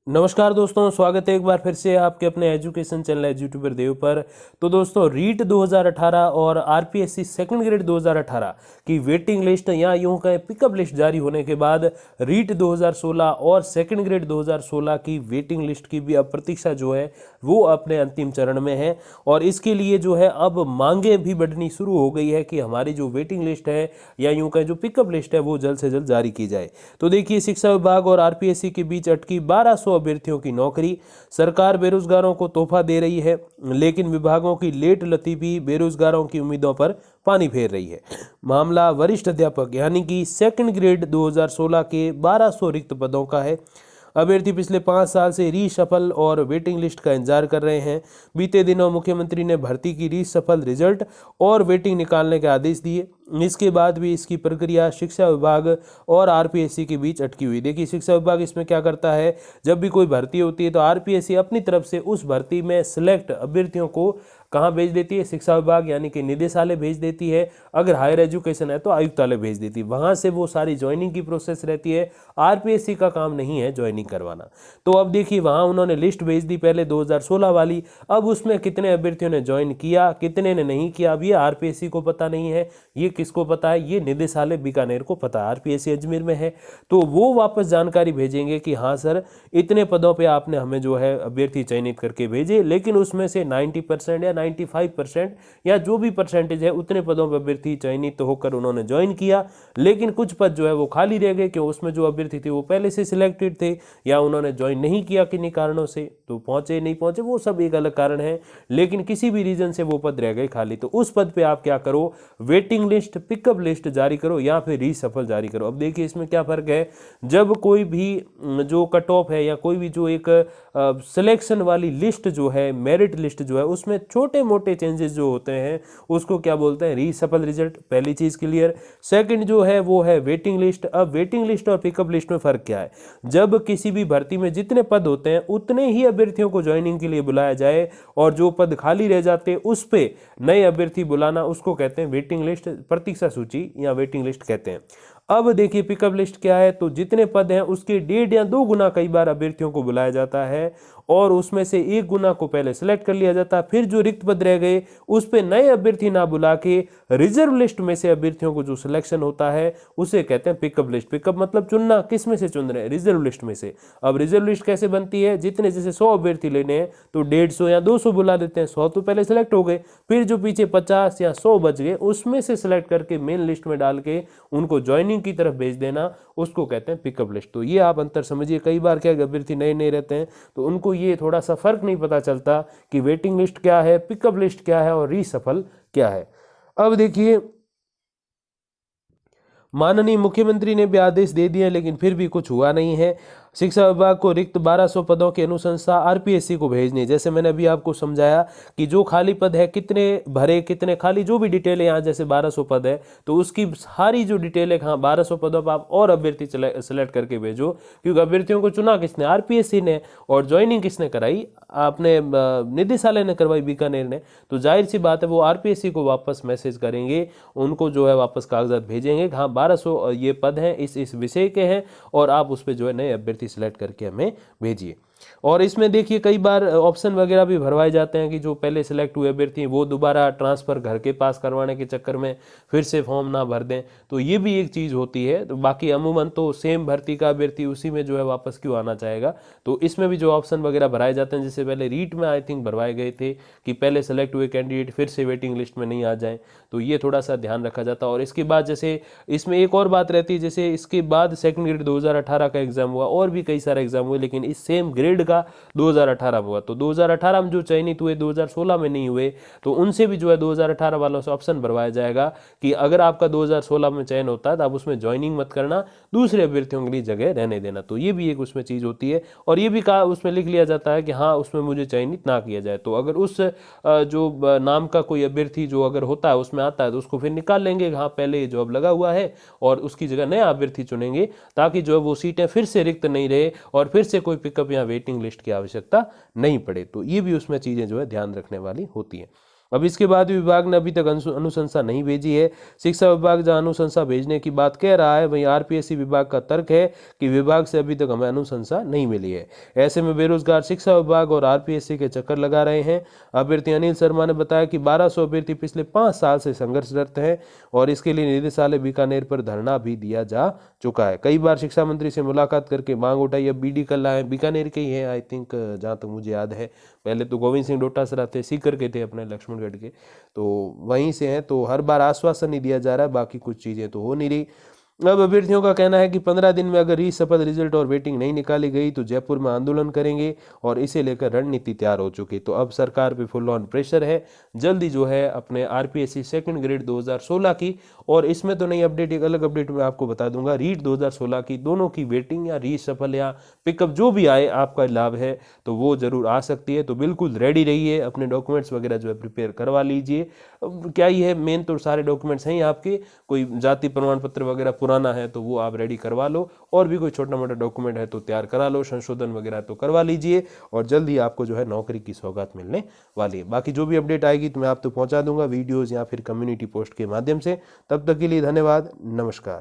नमस्कार दोस्तों, स्वागत है एक बार फिर से आपके अपने एजुकेशन चैनल यूट्यूबर देव पर। तो दोस्तों, रीट 2018 और आरपीएससी सेकंड ग्रेड 2018 की वेटिंग लिस्ट या यूं कहें पिकअप लिस्ट जारी होने के बाद रीट 2016 और सेकंड ग्रेड 2016 की वेटिंग लिस्ट की भी अब प्रतीक्षा जो है वो अपने अंतिम चरण में है। और इसके लिए जो है अब मांगे भी बढ़नी शुरू हो गई है कि हमारी जो वेटिंग लिस्ट है या यूं कहें जो पिकअप लिस्ट है वो जल्द से जल्द जारी की जाए। तो देखिए, शिक्षा विभाग और आरपीएससी के बीच अटकी 1200 अभ्यर्थियों की नौकरी। सरकार बेरोजगारों को तोहफा दे रही है, लेकिन विभागों की लेट लतीफी बेरोजगारों की उम्मीदों पर पानी फेर रही है। मामला वरिष्ठ अध्यापक यानी कि सेकंड ग्रेड 2016 के 1200 रिक्त पदों का है। अभ्यर्थी पिछले 5 साल से रीशफल और वेटिंग लिस्ट का इंतजार कर रहे हैं। बीते दिनों मुख्यमंत्री ने भर्ती की रीशफल रिजल्ट और वेटिंग निकालने के आदेश दिए। इसके बाद भी इसकी प्रक्रिया शिक्षा विभाग और आरपीएससी के बीच अटकी हुई। देखिए, शिक्षा विभाग इसमें क्या करता है, जब भी कोई भर्ती होती है तो आरपीएससी अपनी तरफ से उस भर्ती में सिलेक्ट अभ्यर्थियों को कहाँ भेज देती है, शिक्षा विभाग यानी कि निदेशालय भेज देती है। अगर हायर एजुकेशन है तो आयुक्तालय भेज देती है, वहाँ से वो सारी ज्वाइनिंग की प्रोसेस रहती है। आरपीएससी का काम नहीं है ज्वाइनिंग करवाना। तो अब देखिए, वहाँ उन्होंने लिस्ट भेज दी पहले 2016 वाली। अब उसमें कितने अभ्यर्थियों ने ज्वाइन किया, कितने ने नहीं किया, अब ये आरपीएससी को पता नहीं है। ये किसको पता है? ये निदेशालय बीकानेर को पता है, आरपीएससी अजमेर में है। तो वो वापस जानकारी भेजेंगे कि हाँ सर, इतने पदों पे आपने हमें जो है अभ्यर्थी चयनित करके भेजे, लेकिन उसमें से 90% या 95% या जो भी परसेंटेज है उतने पदों पर अभ्यर्थी चयनित होकर उन्होंने ज्वाइन किया, लेकिन कुछ पद जो है वो खाली रह गए क्यों उसमें जो अभ्यर्थी थे वो पहले से सिलेक्टेड थे या उन्होंने ज्वाइन नहीं किया किन्हीं कारणों से, तो पहुंचे नहीं पहुंचे वो सब एक अलग कारण है, लेकिन किसी भी रीजन से वो पद रह गए खाली। तो उस पद पे आप क्या करो, वेटिंग लिस्ट पिकअप लिस्ट जारी करो या फिर रीशफल जारी करो। अब देखिए, इसमें क्या फर्क है, जब कोई भी जो कट ऑफ है या कोई भी जो एक सिलेक्शन वाली लिस्ट जो है, मेरिट लिस्ट जो है, उसमें छोटे मोटे चेंजेस जो होते हैं उसको क्या बोलते हैं, रीशफल रिजल्ट। पहली चीज क्लियर। सेकंड जो है वो है वेटिंग लिस्ट। अब वेटिंग लिस्ट और पिकअप लिस्ट में फर्क क्या है, जब किसी भी भर्ती में जितने पद होते हैं उतने ही अभ्यर्थियों को ज्वाइनिंग के लिए बुलाया जाए और जो पद खाली रह जाते हैं उस पे नए अभ्यर्थी बुलाना, उसको कहते हैं वेटिंग लिस्ट, प्रतीक्षा सूची या वेटिंग लिस्ट कहते हैं। अब देखिए, पिकअप लिस्ट क्या है, तो जितने पद हैं उसके 1.5 या 2 गुना कई बार अभ्यर्थियों को बुलाया जाता है और उसमें से 1 गुना को पहले सेलेक्ट कर लिया जाता है। फिर जो रिक्त पद रह गए उस पे नए अभ्यर्थी ना बुला के रिजर्व लिस्ट में से अभ्यर्थियों को जो सिलेक्शन होता है उसे कहते हैं पिकअप लिस्ट। पिकअप मतलब चुनना, किस में से चुन रहे हैं, रिजर्व लिस्ट में से। अब रिजर्व लिस्ट कैसे बनती है, जितने जैसे 100 अभ्यर्थी लेने हैं तो 150 या 200 बुला देते हैं। 100 तो पहले सेलेक्ट हो गए, फिर जो पीछे 50 या 100 बच गए उसमें से सिलेक्ट करके मेन लिस्ट में डाल के उनको ज्वाइनिंग की तरफ भेज देना, उसको कहते हैं पिकअप लिस्ट। तो ये आप अंतर समझिए। कई बार क्या अभ्यर्थी नए नए रहते हैं तो उनको ये थोड़ा सा फर्क नहीं पता चलता कि वेटिंग लिस्ट क्या है, पिकअप लिस्ट क्या है और रीशफल क्या है। अब देखिए, माननीय मुख्यमंत्री ने भी आदेश दे दिए लेकिन फिर भी कुछ हुआ नहीं है। शिक्षा विभाग को रिक्त 1200 पदों की अनुशंसा आरपीएससी को भेजनी। जैसे मैंने अभी आपको समझाया कि जो खाली पद है, कितने भरे कितने खाली, जो भी डिटेल है यहाँ, जैसे 1200 पद है तो उसकी सारी जो डिटेल है, हाँ 1200 पदों पर आप और अभ्यर्थी सेलेक्ट करके भेजो, क्योंकि अभ्यर्थियों को चुना किसने, आरपीएससी ने, और ज्वाइनिंग किसने कराई, आपने निदेशालय ने करवाई, बीकानेर ने। तो जाहिर सी बात है वो आरपीएससी को वापस मैसेज करेंगे, उनको जो है वापस कागजात भेजेंगे, हाँ 1200 ये पद हैं, इस विषय के हैं और आप उस पर जो है नए अभ्यर्थी सिलेक्ट करके हमें भेजिए। और इसमें देखिए, कई बार ऑप्शन वगैरह भी भरवाए जाते हैं कि जो पहले सिलेक्ट हुए अभ्यर्थी हैं वो दोबारा ट्रांसफर घर के पास करवाने के चक्कर में फिर से फॉर्म ना भर दें, तो ये भी एक चीज़ होती है। तो बाकी अमूमन तो सेम भर्ती का अभ्यर्थी उसी में जो है वापस क्यों आना चाहेगा। तो इसमें भी जो ऑप्शन वगैरह भराए जाते हैं, जैसे पहले रीट में आई थिंक भरवाए गए थे कि पहले सेलेक्ट हुए कैंडिडेट फिर से वेटिंग लिस्ट में नहीं आ जाए, तो ये थोड़ा सा ध्यान रखा जाता है। और इसके बाद जैसे इसमें एक और बात रहती है, जैसे इसके बाद सेकंड ग्रेड 2018 का एग्जाम हुआ और भी कई सारे एग्जाम हुए, लेकिन इस सेम ग्रेड का 2018 में हुआ। तो 2018 में जो चयनित हुए 2016 में नहीं हुए, तो उनसे भी जो है 2018 वालों से ऑप्शन भरवाया जाएगा कि अगर आपका 2016 में चयन होता है तो आप उसमें ज्वाइनिंग मत करना, दूसरे अभ्यर्थियों के लिए जगह रहने देना। तो ये भी एक उसमें चीज़ होती है। और ये भी कहा, उसमें लिख लिया जाता है कि हाँ उसमें मुझे चयनित ना किया जाए। तो अगर उस जो नाम का कोई अभ्यर्थी जो अगर होता है उसमें आता है तो उसको फिर निकाल लेंगे, हाँ पहले जॉब लगा हुआ है, और उसकी जगह नया अभ्यर्थी चुनेंगे, ताकि जो है वो सीटें फिर से रिक्त नहीं रहे और फिर से कोई पिकअप या वेटिंग लिस्ट की आवश्यकता नहीं पड़े। तो ये भी उसमें चीज़ें जो है ध्यान रखने वाली होती हैं। अब इसके बाद भी विभाग ने अभी तक अनुशंसा नहीं भेजी है। शिक्षा विभाग जहां अनुशंसा भेजने की बात कह रहा है, वहीं आरपीएससी विभाग का तर्क है कि विभाग से अभी तक हमें अनुशंसा नहीं मिली है। ऐसे में बेरोजगार शिक्षा विभाग और आरपीएससी के चक्कर लगा रहे हैं। अभ्यर्थी अनिल शर्मा ने बताया कि 1200 अभ्यर्थी पिछले 5 साल से संघर्षरत हैं और इसके लिए निदेशालय बीकानेर पर धरना भी दिया जा चुका है। कई बार शिक्षा मंत्री से मुलाकात करके मांग उठाई। अब बीडी कल्ला है, बीकानेर के ही है आई थिंक, जहाँ तक मुझे याद है। पहले तो गोविंद सिंह डोटासरा थे, सीकर के थे अपने लक्ष्मणगढ़ के, तो वहीं से हैं। तो हर बार आश्वासन ही दिया जा रहा है, बाकी कुछ चीज़ें तो हो नहीं रही। अब अभ्यर्थियों का कहना है कि 15 दिन में अगर रीशफल रिजल्ट और वेटिंग नहीं निकाली गई तो जयपुर में आंदोलन करेंगे और इसे लेकर रणनीति तैयार हो चुकी। तो अब सरकार पे फुल ऑन प्रेशर है, जल्दी जो है अपने आरपीएससी सेकंड ग्रेड 2016 की, और इसमें तो नई अपडेट, एक अलग अपडेट मैं आपको बता दूंगा, रीट 2016 की दोनों की वेटिंग या रीशफल या पिकअप जो भी आए आपका लाभ है तो वो जरूर आ सकती है। तो बिल्कुल रेडी रहिए, अपने डॉक्यूमेंट्स वगैरह जो है प्रिपेयर करवा लीजिए। अब क्या ही है, मेन तो सारे डॉक्यूमेंट्स हैं आपके, कोई जाति प्रमाण पत्र वगैरह पुराना है तो वो आप रेडी करवा लो, और भी कोई छोटा मोटा डॉक्यूमेंट है तो तैयार करा लो, संशोधन वगैरह तो करवा लीजिए, और जल्दी आपको जो है नौकरी की सौगात मिलने वाली है। बाकी जो भी अपडेट आएगी तो मैं आप तक पहुंचा दूंगा वीडियोज़ या फिर कम्युनिटी पोस्ट के माध्यम से। तब तक के लिए धन्यवाद, नमस्कार।